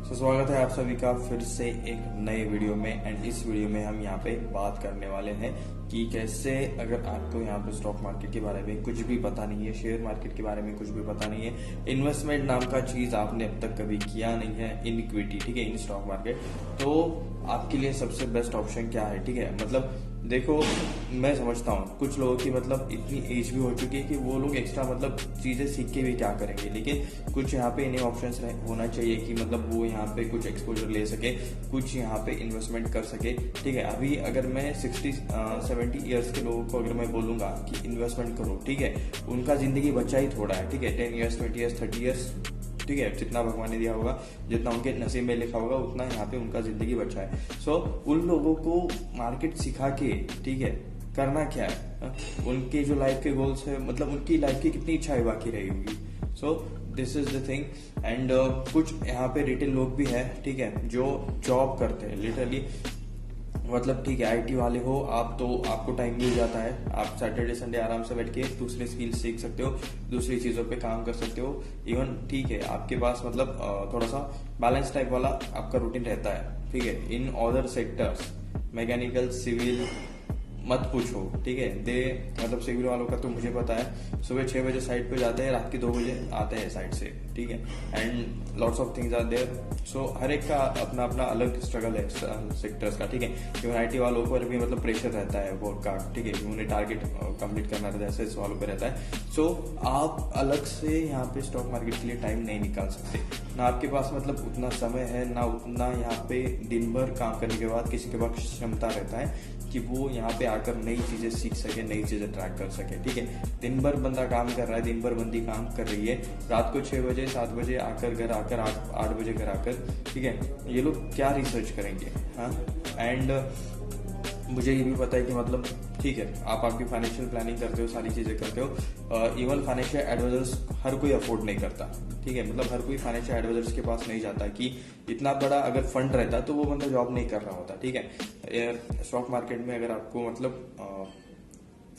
स्वागत है आप सभी का फिर से एक नए वीडियो में। एंड इस वीडियो में हम यहाँ पे बात करने वाले हैं कि कैसे, अगर आपको यहाँ पे स्टॉक मार्केट के बारे में कुछ भी पता नहीं है, शेयर मार्केट के बारे में कुछ भी पता नहीं है, इन्वेस्टमेंट नाम का चीज आपने अब तक कभी किया नहीं है इन इक्विटी, ठीक है, इन स्टॉक मार्केट, तो आपके लिए सबसे बेस्ट ऑप्शन क्या है, ठीक है। मतलब देखो, मैं समझता हूँ कुछ लोगों की मतलब इतनी एज भी हो चुकी है कि वो लोग एक्स्ट्रा मतलब चीजें सीख के भी क्या करेंगे, लेकिन कुछ यहाँ पे इन्हें ऑप्शंस होना चाहिए कि मतलब वो यहाँ पे कुछ एक्सपोजर ले सके, कुछ यहाँ पे इन्वेस्टमेंट कर सके, ठीक है। अभी अगर मैं 60-70 ईयर्स के लोगों को अगर मैं बोलूंगा कि इन्वेस्टमेंट करो, ठीक है, उनका जिंदगी बचा ही थोड़ा है, ठीक है, 10 ईयर्स 20 ईयर्स 30 ईयर्स, ठीक है, जितना भगवान ने दिया होगा, जितना उनके नसीब में लिखा होगा, उतना यहाँ पे उनका जिंदगी बचा है। सो उन लोगों को मार्केट सिखा के, ठीक है, करना क्या है, उनके जो लाइफ के गोल्स है, मतलब उनकी लाइफ की कितनी इच्छाएं बाकी रही होगी। सो this is the thing. And कुछ यहाँ पे रिटेल लोग भी है, ठीक है, जो जॉब करते हैं लिटरली, मतलब ठीक है, आईटी वाले हो आप तो आपको टाइम मिल जाता है, आप सैटरडे संडे आराम से बैठ के दूसरे स्किल सीख सकते हो, दूसरी चीजों पे काम कर सकते हो। इवन ठीक है, आपके पास मतलब थोड़ा सा बैलेंस टाइप वाला आपका रूटीन रहता है, ठीक है। In other sectors, mechanical, civil मत पूछो, ठीक है, दे मतलब सिविल वालों का तो मुझे पता है, सुबह 6 बजे साइट पे जाते हैं, रात के 2 बजे आते हैं साइट से, ठीक है। And lots of things are there. So हर एक का अपना अपना अलग स्ट्रगल है सेक्टर्स का, ठीक है। इवन आईटी वालों पर भी मतलब प्रेशर रहता है वर्क का, ठीक है, उन्हें टारगेट कंप्लीट करना रहता है, एसएस वालों पे रहता है। सो आप अलग से यहाँ पे स्टॉक मार्केट के लिए टाइम नहीं निकाल सकते, ना आपके पास मतलब उतना समय है, ना उतना यहाँ पे दिन भर काम करने के बाद किसी के पास क्षमता रहता है कि वो यहाँ पे आकर नई चीजें सीख सके, नई चीजें ट्रैक कर सके, ठीक है। दिन भर बंदा काम कर रहा है, दिन भर बंदी काम कर रही है, रात को 6 बजे 7 बजे आकर घर आकर 8 बजे घर आकर, ठीक है, ये लोग क्या रिसर्च करेंगे, हाँ। एंड मुझे ये भी पता है कि मतलब ठीक है, आप आपकी फाइनेंशियल प्लानिंग करते हो, सारी चीजें करते हो, इवन फाइनेंशियल एडवाइजर्स हर कोई अफोर्ड नहीं करता, ठीक है, मतलब हर कोई फाइनेंशियल एडवाइजर्स के पास नहीं जाता कि इतना बड़ा अगर फंड रहता तो वो बंदा जॉब नहीं कर रहा होता, ठीक है। स्टॉक मार्केट में अगर आपको मतलब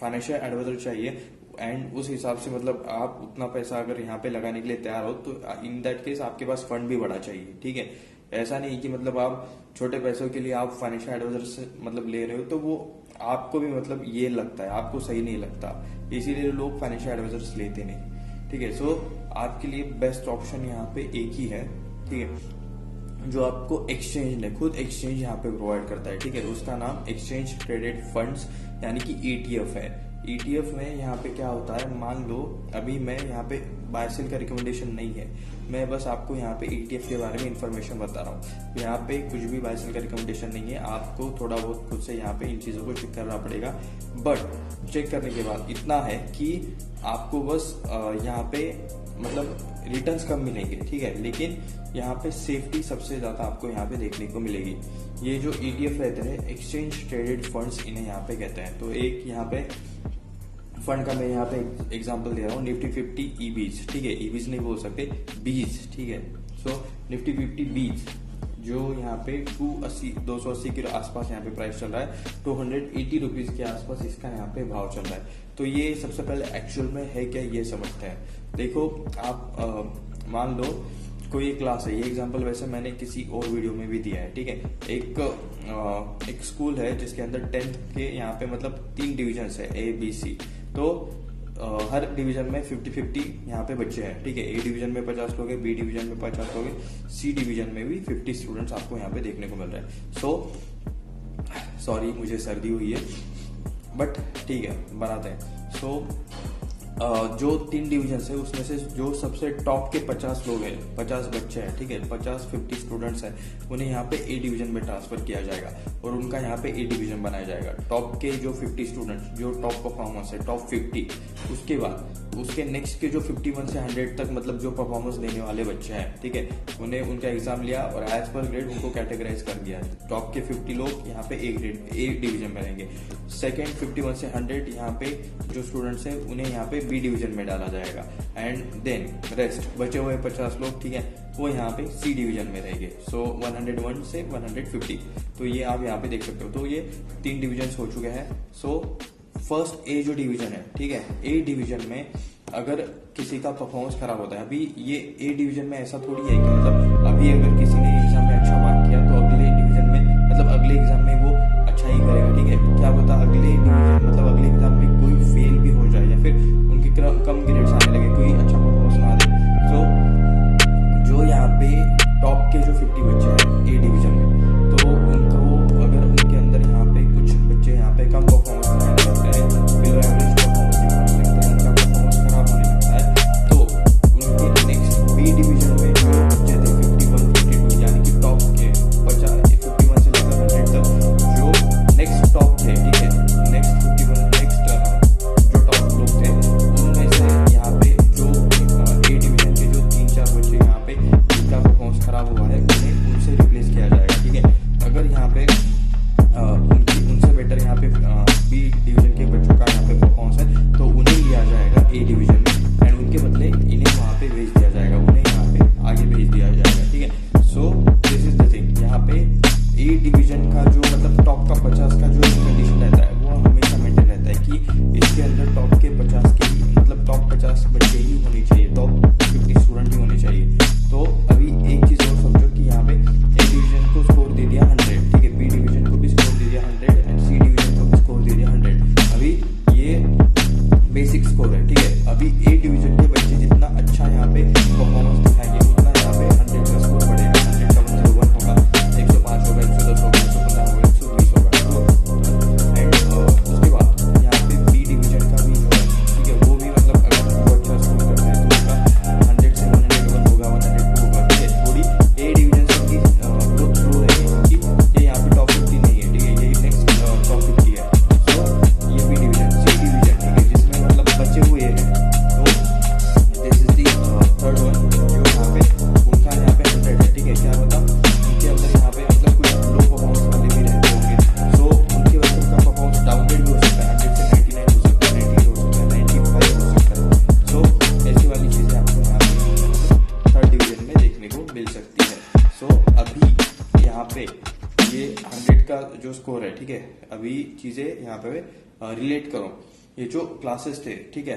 फाइनेंशियल एडवाइजर चाहिए एंड उस हिसाब से मतलब आप उतना पैसा अगर यहाँ पे लगाने के लिए तैयार हो, तो इन दैट केस आपके पास फंड भी बड़ा चाहिए, ठीक है। ऐसा नहीं कि मतलब आप छोटे पैसों के लिए आप फाइनेंशियल एडवाइजर से मतलब ले रहे हो, तो वो आपको भी मतलब ये लगता है, आपको सही नहीं लगता, इसीलिए लोग फाइनेंशियल एडवाइजर्स लेते नहीं, ठीक है। सो आपके लिए बेस्ट ऑप्शन यहाँ पे एक ही है, ठीक है, जो आपको एक्सचेंज ने खुद एक्सचेंज यहाँ पे प्रोवाइड करता है, ठीक है। उसका नाम एक्सचेंज ट्रेडेड फंड्स यानी कि ईटीएफ है। ईटीएफ में यहाँ पे क्या होता है, मान लो अभी मैं यहाँ पे बाय सेल का रिकमेंडेशन नहीं है, मैं बस आपको यहाँ पे ईटीएफ के बारे में इंफॉर्मेशन बता रहा हूँ। यहाँ पे कुछ भी बाय सेल का रिकमेंडेशन नहीं है, आपको थोड़ा बहुत खुद से यहाँ पे इन चीजों को चेक करना पड़ेगा। बट चेक करने के बाद इतना है कि आपको बस यहाँ पे मतलब रिटर्न्स कम मिलेंगे, ठीक है, लेकिन यहाँ पे सेफ्टी सबसे ज्यादा आपको यहाँ पे देखने को मिलेगी। ये जो ईटीएफ रहते हैं, एक्सचेंज ट्रेडेड फंड्स इन्हें यहाँ पे कहते हैं। तो एक यहाँ पे फंड का मैं यहाँ पे एग्जांपल दे रहा हूँ, निफ्टी 50 ईबीज, ठीक है, ईबीज नहीं बोल सकते, बीज, ठीक है। सो निफ्टी 50 बीज जो यहाँ पे 280 के आसपास यहाँ पे प्राइस चल रहा है, 280 रुपीज के आसपास इसका यहाँ पे भाव चल रहा है। तो ये सबसे पहले एक्चुअल में है क्या, ये समझते हैं। देखो आप मान लो कोई एक क्लास है, ये एग्जांपल वैसे मैंने किसी और वीडियो में भी दिया है, ठीक है। एक स्कूल है जिसके अंदर 10th के यहाँ पे मतलब 3 डिविजन है, ए बी सी। तो हर डिवीजन में 50-50 यहाँ पे बच्चे हैं, ठीक है। ए डिवीजन में 50 लोग हैं, बी डिवीजन में 50 लोग हैं, सी डिवीजन में भी 50 स्टूडेंट्स आपको यहाँ पे देखने को मिल रहे हैं। सॉरी मुझे सर्दी हुई है, बट ठीक है, बनाते हैं। जो 3 डिवीजन है उसमें से जो सबसे टॉप के 50 लोग हैं, 50 बच्चे हैं, ठीक है, 50 स्टूडेंट्स हैं, उन्हें यहाँ पे ए डिवीजन में ट्रांसफर किया जाएगा और उनका यहाँ पे ए डिवीजन बनाया जाएगा। टॉप के जो 50 स्टूडेंट्स, जो टॉप परफॉर्मेंस है, टॉप 50, उसके बाद उसके नेक्स्ट के जो 51 से 100 तक मतलब जो परफॉर्मेंस देने वाले बच्चे हैं, ठीक है, उन्हें उनका एग्जाम लिया और एज पर ग्रेड उनको कैटेगराइज कर दिया। टॉप के 50 लोग यहाँ पे ए डिवीजन में रहेंगे। सेकेंड 51 से 100 यहाँ पे जो स्टूडेंट्स हैं उन्हें यहाँ पे बी डिवीजन में डाला जाएगा। एंड देन रेस्ट बचे हुए 50 लोग, ठीक है, वो यहाँ पे सी डिवीजन में रहेंगे। सो 101 से 150, तो ये आप यहाँ पे देख सकते हो। तो ये 3 डिवीजन हो चुके हैं। सो फर्स्ट ए जो डिवीजन है, ठीक है, ए डिवीजन में अगर किसी का परफॉर्मेंस खराब होता है, अभी ये ए डिवीजन में ऐसा थोड़ी है कि मतलब अभी अगर किसी ने एग्जाम में अच्छा मार्क किया तो अगले डिवीजन में मतलब अगले एग्जाम में वो अच्छा ही करेगा, ठीक है। क्या पता अगले डिवीजन मतलब अगले एग्जाम में कोई फेल भी हो जाए या फिर उनके कम ग्रेड्स आने लगे, कोई अच्छा परफॉर्मेंस ना दे। तो जो यहाँ पे टॉप के जो 50 बच्चे हैं ए डिवीजन में, तो उनको अगर उनके अंदर यहाँ पे कुछ बच्चे यहाँ पे कम परफॉर्मेंस दिखाने लगते हैं, बिलो एवरेज परफॉर्मेंस दिखाने लगते हैं, उनका परफॉर्मेंस खराब होने लगता है, तो उनके नेक्स्ट बी डिवीजन में जो बच्चे थे 51, 52 यानी कि टॉप के 51 से लेकर 100 तक जो नेक्स्ट टॉप थे, ठीक है, नेक्स्ट 51 नेक्स्ट जो टॉप लोग थे, उनमें से यहाँ पे जो ए डिवीजन के जो 3-4 बच्चे यहाँ पे जिनका परफॉर्मेंस खराब हुआ है उन्हें उनसे रिप्लेस किया जाएगा, ठीक है। अगर यहाँ पे उनसे बेटर यहाँ पे बी डिवीजन के बच्चों का यहाँ पे परफॉर्मेंस है तो उन्हें लिया जाएगा ए डिवीजन में एंड उनके बदले इन्हें वहाँ पे भेज दिया जाएगा, उन्हें यहाँ पे आगे भेज दिया जाएगा, ठीक है। So this is the thing, यहाँ पे ए डिवीजन का जो मतलब टॉप का 50 का जो कंडीशन रहता है वो हमेशा मेंटेन रहता है कि इसके अंदर टॉप के 50 के मतलब टॉप 50 बच्चे ही होने चाहिए, टॉप 50 स्टूडेंट ही होने चाहिए। तो अभी एक चीज और समझो कि यहाँ पे ए डिवीजन को स्कोर दे दिया 100, ठीक है, बी डिवीजन को भी स्कोर दे दिया 100 एंड सी डिवीजन को भी स्कोर दे दिया 100। अभी ये बेसिक स्कोर है, ठीक है। अभी ए डिवीजन के बच्चे जितना अच्छा यहाँ पे परफॉर्मेंस दिखाएंगे उतना यहाँ पे 100 का स्कोर बढ़ेगा, 100 का 101 होगा, 105 होगा, 110 होगा, 115 होगा, 120 होगा। एंड उसके बाद यहाँ पे बी डिवीजन का भी जो है, ठीक है, वो भी मतलब अगर वो अच्छा स्कोर करते हैं तो उसका 100 से 101 होगा, 102 होगा, ठीक है। थोड़ी ए डिवीजन से उनकी ग्रोथ स्लो रहेगी क्योंकि ये यहाँ पे टॉप 50 नहीं है, ठीक है, ये नेक्स्ट टॉप 50 है। सो ये बी डिवीजन, सी डिवीजन, ठीक है, जिसमें मतलब बचे हुए हैं, तो this is the third one जो यहाँ पे उनका यहाँ पे 100 है, ठीक है। क्या पता उनके अंदर यहाँ पे मतलब कुछ लो परफॉर्मेंस वाले भी रहते होंगे, सो उनके वजह से उनका परफॉर्मेंस डाउनग्रेड भी हो सकता है, 100 से 99 हो सकता है, 98 हो सकता है, 95 हो सकता है। सो ऐसी वाली चीजें आपको यहाँ पे थर्ड डिवीजन में देखने को मिल सकती है। सो अभी यहाँ पे ये 100 का जो स्कोर है, ठीक है, अभी चीजें यहाँ पे रिलेट करो, ये जो क्लासेस थे, ठीक है,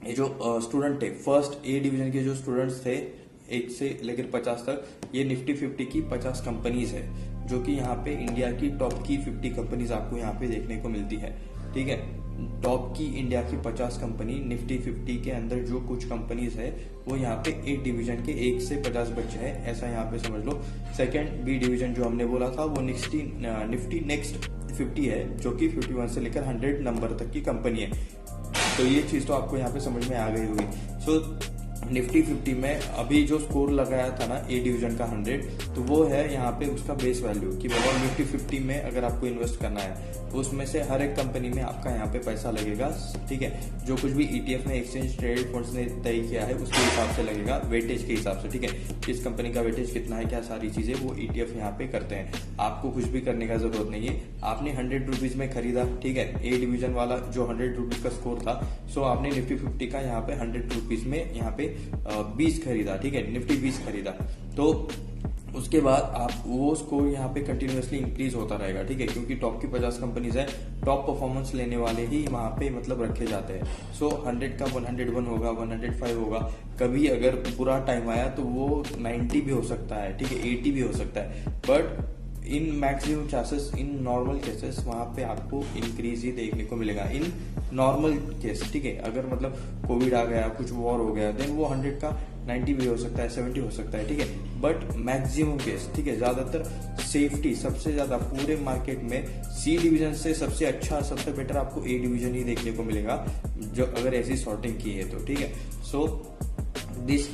ये जो स्टूडेंट थे फर्स्ट ए डिवीजन के जो स्टूडेंट्स थे 1 से लेकर 50 तक, ये निफ्टी 50 की 50 कंपनीज है जो कि यहाँ पे इंडिया की टॉप की 50 कंपनीज आपको यहाँ पे देखने को मिलती है, ठीक है। टॉप की इंडिया की 50 कंपनी निफ्टी 50 के अंदर जो कुछ कंपनीज है वो यहाँ पे ए डिवीजन के 1 से 50 बच्चे हैं, ऐसा यहाँ पे समझ लो। सेकंड बी डिवीजन जो हमने बोला था वो निफ्टी नेक्स्ट 50 है जो कि 51 से लेकर 100 नंबर तक की कंपनी है। तो ये चीज तो आपको यहाँ पे समझ में आ गई होगी। सो निफ्टी 50 में अभी जो स्कोर लगाया था ना ए डिवीजन का 100, तो वो है यहाँ पे उसका बेस वैल्यू कि मतलब निफ्टी 50 में अगर आपको इन्वेस्ट करना है तो उसमें से हर एक कंपनी में आपका यहाँ पे पैसा लगेगा, ठीक है। जो कुछ भी ETF ने एक्सचेंज ट्रेडेड फंड्स ने तय किया है उसके हिसाब से लगेगा, वेटेज के हिसाब से, ठीक है। किस कंपनी का वेटेज कितना है, क्या सारी चीजें वो ETF यहाँ पे करते हैं। आपको कुछ भी करने का जरूरत नहीं है। आपने 100 रुपीज में खरीदा, ठीक है, ए डिवीजन वाला जो 100 रुपीज का स्कोर था, सो आपने निफ्टी 50 का यहाँ पे 100 रुपीज में यहाँ पे 20 खरीदा, ठीक है, निफ्टी 20 खरीदा, तो उसके बाद आप वो स्कोर यहाँ पे कंटिन्यूअसली इंक्रीज होता रहेगा, ठीक है, क्योंकि टॉप की 50 कंपनीज है, टॉप परफॉर्मेंस लेने वाले ही वहां पे मतलब रखे जाते हैं। सो 100 का 101 होगा, 105 होगा, कभी अगर बुरा टाइम आया तो वो 90 भी हो सकता है, ठीक है, 80 भी हो सकता है, but in maximum chances in normal cases वहां पे आपको इंक्रीज ही देखने को मिलेगा इन नॉर्मल केस, ठीक है। अगर मतलब कोविड आ गया, कुछ वॉर हो गया, देन वो 100 का 90 भी हो सकता है, 70 हो सकता है, ठीक है, बट मैक्सिमम केस, ठीक है, ज्यादातर सेफ्टी सबसे ज्यादा पूरे मार्केट में सी डिवीजन से सबसे अच्छा, सबसे बेटर आपको ए डिवीजन ही देखने को मिलेगा जो अगर ऐसी सॉर्टिंग की है तो, ठीक है। सो दिस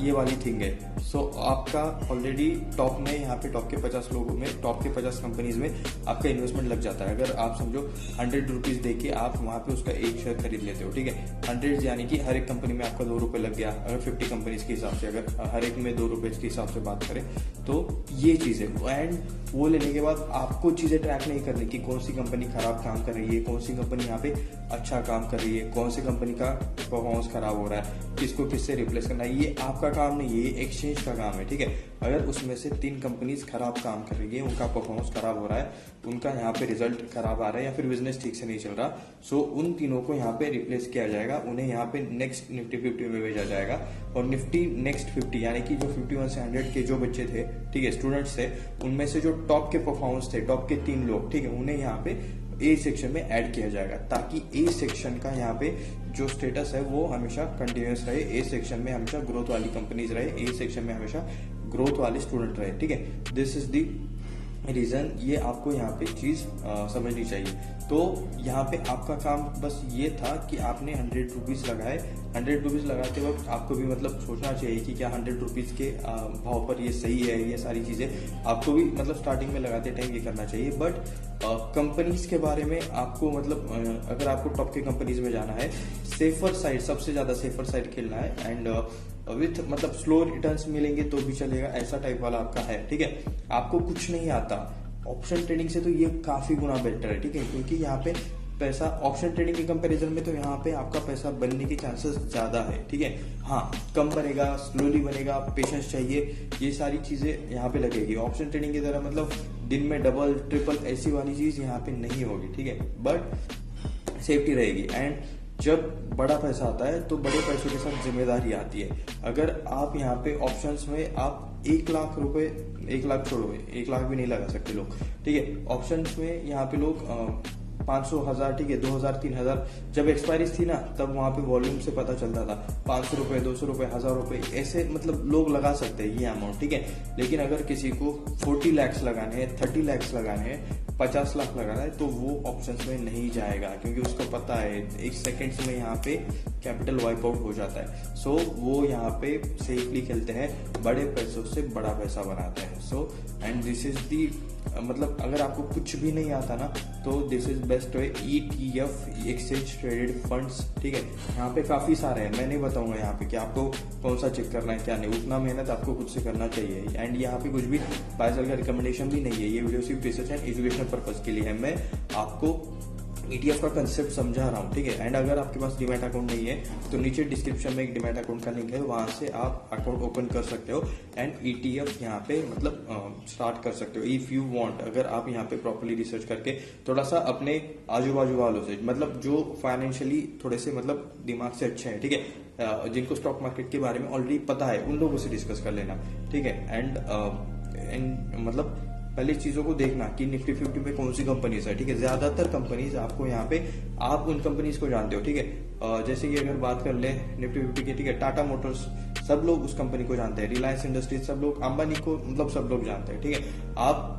ये वाली थिंग है। सो आपका ऑलरेडी टॉप में यहाँ पे टॉप के 50 लोगों में, टॉप के 50 कंपनीज में आपका इन्वेस्टमेंट लग जाता है। अगर आप समझो 100 रुपीज देके आप वहां पे उसका एक शेयर खरीद लेते हो, ठीक है, 100 यानी कि हर एक कंपनी में आपका 2 रुपए लग गया। अगर 50 कंपनीज के हिसाब से, अगर हर एक में 2 रुपए के हिसाब से बात करें तो ये चीज है। एंड वो लेने के बाद आपको चीजें ट्रैक नहीं करनी कि कौन सी कंपनी खराब काम कर रही है, कौन सी कंपनी यहाँ पे अच्छा काम कर रही है, कौन सी कंपनी का परफॉर्मेंस खराब हो रहा है। किसको किससे रिप्लेस करना है, ये आपका काम नहीं है, ये एक्सचेंज का काम है, ठीक है। अगर उसमें से 3 कंपनीज खराब काम कर रही है, उनका परफॉर्मेंस खराब हो रहा है, उनका यहाँ पे रिजल्ट खराब आ रहा है या फिर बिजनेस ठीक से नहीं चल रहा, सो उन तीनों को यहाँ पे रिप्लेस किया जाएगा, उन्हें यहाँ पे नेक्स्ट निफ्टी 50 में भेजा जाएगा। और निफ्टी नेक्स्ट 50 यानी कि जो 51 से 100 के जो बच्चे थे, ठीक है, स्टूडेंट्स थे, उनमें से जो टॉप के परफॉर्मेंस थे, टॉप के 3 लोग, ठीक है, उन्हें यहाँ पे ए सेक्शन में ऐड किया जाएगा, ताकि ए सेक्शन का यहाँ पे जो स्टेटस है वो हमेशा कंटिन्यूस रहे, ए सेक्शन में हमेशा ग्रोथ वाली कंपनीज रहे, ए सेक्शन में हमेशा ग्रोथ वाले स्टूडेंट रहे, ठीक है। दिस इज दी रीजन, ये आपको यहाँ पे चीज समझनी चाहिए। तो यहाँ पे आपका काम बस ये था कि आपने 100 रुपीज लगाए, 100 रुपीज लगाते वक्त आपको भी मतलब सोचना चाहिए कि क्या 100 रुपीज के भाव पर ये सही है, ये सारी चीजें आपको भी मतलब स्टार्टिंग में लगाते टाइम ये करना चाहिए। बट कंपनीज के बारे में आपको मतलब अगर आपको टॉप के कंपनीज में जाना है, सेफर साइड, सबसे ज्यादा सेफर साइड खेलना है, एंड विथ मतलब स्लो रिटर्न्स मिलेंगे तो भी चलेगा, ऐसा टाइप वाला आपका है, ठीक है। आपको कुछ नहीं आता ऑप्शन ट्रेडिंग से, तो ये काफी गुना बेटर है, ठीक है, क्योंकि यहाँ पे पैसा ऑप्शन ट्रेडिंग के कंपैरिजन में तो यहाँ पे आपका पैसा बनने के चांसेस ज्यादा है, ठीक है। हाँ, कम बनेगा, स्लोली बनेगा, पेशेंस चाहिए, ये सारी चीजें यहाँ पे लगेगी। ऑप्शन ट्रेडिंग की तरह मतलब दिन में डबल ट्रिपल ऐसी वाली चीज यहाँ पे नहीं होगी, ठीक है, बट सेफ्टी रहेगी। एंड जब बड़ा पैसा आता है तो बड़े पैसों के साथ जिम्मेदारी आती है। अगर आप यहाँ पे ऑप्शंस में आप 1 लाख रुपए, 1 लाख छोड़ो, 1 लाख भी नहीं लगा सकते लोग, ठीक है। ऑप्शंस में यहाँ पे लोग 500, 1000, ठीक है, 2000, 3000 जब एक्सपायरीज थी ना, तब वहां पे वॉल्यूम से पता चलता था 500 रुपए, 200 रुपए, 1000 रुपए, ऐसे मतलब लोग लगा सकते हैं ये अमाउंट, ठीक है। लेकिन अगर किसी को 40 लाख लगाने हैं, 30 लाख लगाने हैं, 50 लाख लगाना है, तो वो ऑप्शंस में नहीं जाएगा, क्योंकि उसको पता है 1 सेकेंड्स में यहाँ पे कैपिटल वाइप आउट हो जाता है। सो वो यहाँ पे सेफली खेलते हैं, बड़े पैसों से बड़ा पैसा बनाते हैं। सो एंड दिस इज दी मतलब अगर आपको कुछ भी नहीं आता ना, तो this is best way, ETF, exchange traded funds, ठीक है। यहाँ पे काफी सारे हैं, मैं नहीं बताऊंगा यहाँ पे कि आपको कौन सा चेक करना है क्या नहीं, उतना मेहनत आपको खुद से करना चाहिए। एंड यहाँ पे कुछ भी बाय का रिकमेंडेशन भी नहीं है, ये वीडियो सिर्फ रिसर्च एंड एजुकेशनल पर्पज के लिए है। मैं आपको ETF का कंसेप्ट समझा रहा हूँ, ठीक है। एंड अगर आपके पास डीमैट अकाउंट नहीं है तो नीचे डिस्क्रिप्शन में एक डीमैट अकाउंट का लिंक है, वहां से आप अकाउंट ओपन कर सकते हो एंड ETF यहाँ पे मतलब स्टार्ट कर सकते हो इफ यू वांट। अगर आप यहाँ पे प्रॉपर्ली रिसर्च करके थोड़ा सा अपने आजू बाजू वालों से, मतलब जो फाइनेंशियली थोड़े से मतलब दिमाग से अच्छे हैं, ठीक है, जिनको स्टॉक मार्केट के बारे में ऑलरेडी पता है, उन लोगों से डिस्कस कर लेना, ठीक है। एंड मतलब पहले चीजों को देखना कि निफ्टी 50 में कौन सी कंपनीज है, ठीक है। ज्यादातर कंपनीज आपको यहाँ पे, आप उन कंपनीज को जानते हो, ठीक है। जैसे कि अगर बात कर ले निफ्टी 50 की, ठीक है, टाटा मोटर्स, सब लोग उस कंपनी को जानते हैं, रिलायंस इंडस्ट्रीज सब लोग, अंबानी को मतलब सब लोग जानते हैं, ठीक है। आप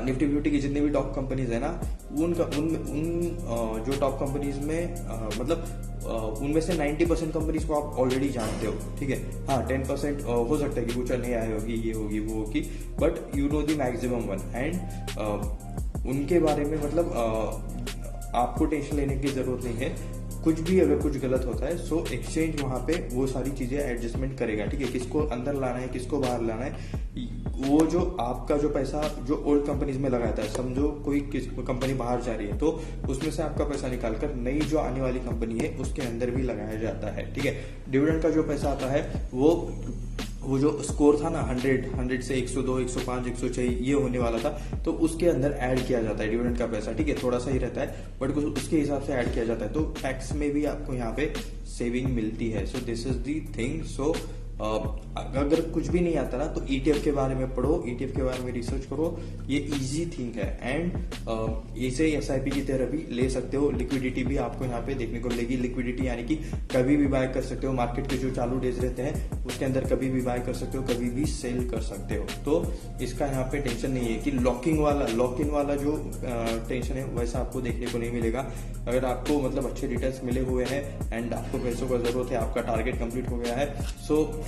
निफ्टी 50 की जितनी भी टॉप कंपनीज है ना, उन जो टॉप कंपनीज में मतलब उनमें से 90% कंपनीज को आप ऑलरेडी जानते हो, ठीक है। हाँ, 10% हो सकता है कि कुछ नहीं आई होगी, ये होगी, वो होगी, but you know the maximum one. And उनके बारे में मतलब आपको टेंशन लेने की जरूरत नहीं है। कुछ भी अगर कुछ गलत होता है, सो एक्सचेंज वहां पे वो सारी चीजें एडजस्टमेंट करेगा, ठीक है। किसको अंदर लाना है, किसको बाहर लाना है, वो जो आपका जो पैसा जो ओल्ड कंपनीज में लगाता है, समझो कोई कंपनी बाहर जा रही है तो उसमें से आपका पैसा निकालकर नई जो आने वाली कंपनी है उसके अंदर भी लगाया जाता है, ठीक है। डिविडेंड का जो पैसा आता है वो जो स्कोर था ना 100 से 102, 105, 106 ये होने वाला था, तो उसके अंदर ऐड किया जाता है डिविडेंड का पैसा, ठीक है। थोड़ा सा ही रहता है बट उसके हिसाब से ऐड किया जाता है, तो टैक्स में भी आपको यहाँ पे सेविंग मिलती है। So this is the thing. So अगर कुछ भी नहीं आता ना, तो ETF के बारे में पढ़ो, ETF के बारे में रिसर्च करो, ये इजी थिंग है। एंड इसे SIP की तरह भी ले सकते हो। लिक्विडिटी भी आपको यहाँ पे देखने को मिलेगी। लिक्विडिटी यानी कि कभी भी बाय कर सकते हो, मार्केट के जो चालू डेज रहते हैं उसके अंदर कभी भी बाय कर सकते हो, कभी भी सेल कर सकते हो। तो इसका यहाँ पे टेंशन नहीं है कि लॉक इन वाला जो टेंशन है वैसा आपको देखने को नहीं मिलेगा। अगर आपको मतलब अच्छे रिटर्न्स मिले हुए हैं एंड आपको पैसों का जरूरत है, आपका टारगेट कंप्लीट हो गया है, सो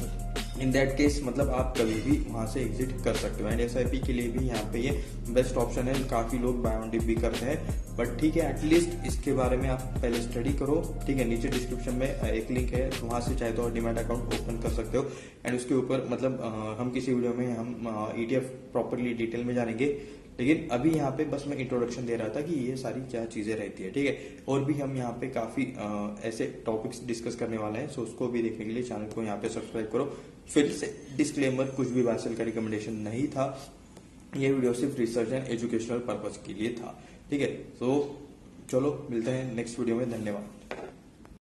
इन दैट केस मतलब आप कभी भी वहां से एग्जिट कर सकते हो। एंड SIP के लिए भी यहाँ पे ये बेस्ट ऑप्शन है। काफी लोग बाय ऑन डिप भी करते हैं, बट ठीक है, एटलीस्ट इसके बारे में आप पहले स्टडी करो, ठीक है। नीचे डिस्क्रिप्शन में एक लिंक है, वहां से चाहे तो डीमैट अकाउंट ओपन कर सकते हो। एंड उसके ऊपर मतलब हम किसी वीडियो में हम ETF प्रॉपरली डिटेल में जानेंगे, लेकिन अभी यहाँ पे बस मैं इंट्रोडक्शन दे रहा था कि ये सारी क्या चीजें रहती है, ठीक है। और भी हम यहाँ पे काफी ऐसे टॉपिक्स डिस्कस करने वाले हैं, सो उसको भी देखने के लिए चैनल को यहाँ पे सब्सक्राइब करो। फिर से डिस्क्लेमर, कुछ भी बाय सेल का रिकमेंडेशन नहीं था, ये वीडियो सिर्फ रिसर्च एंड एजुकेशनल पर्पज के लिए था, ठीक है। तो चलो मिलते हैं नेक्स्ट वीडियो में, धन्यवाद।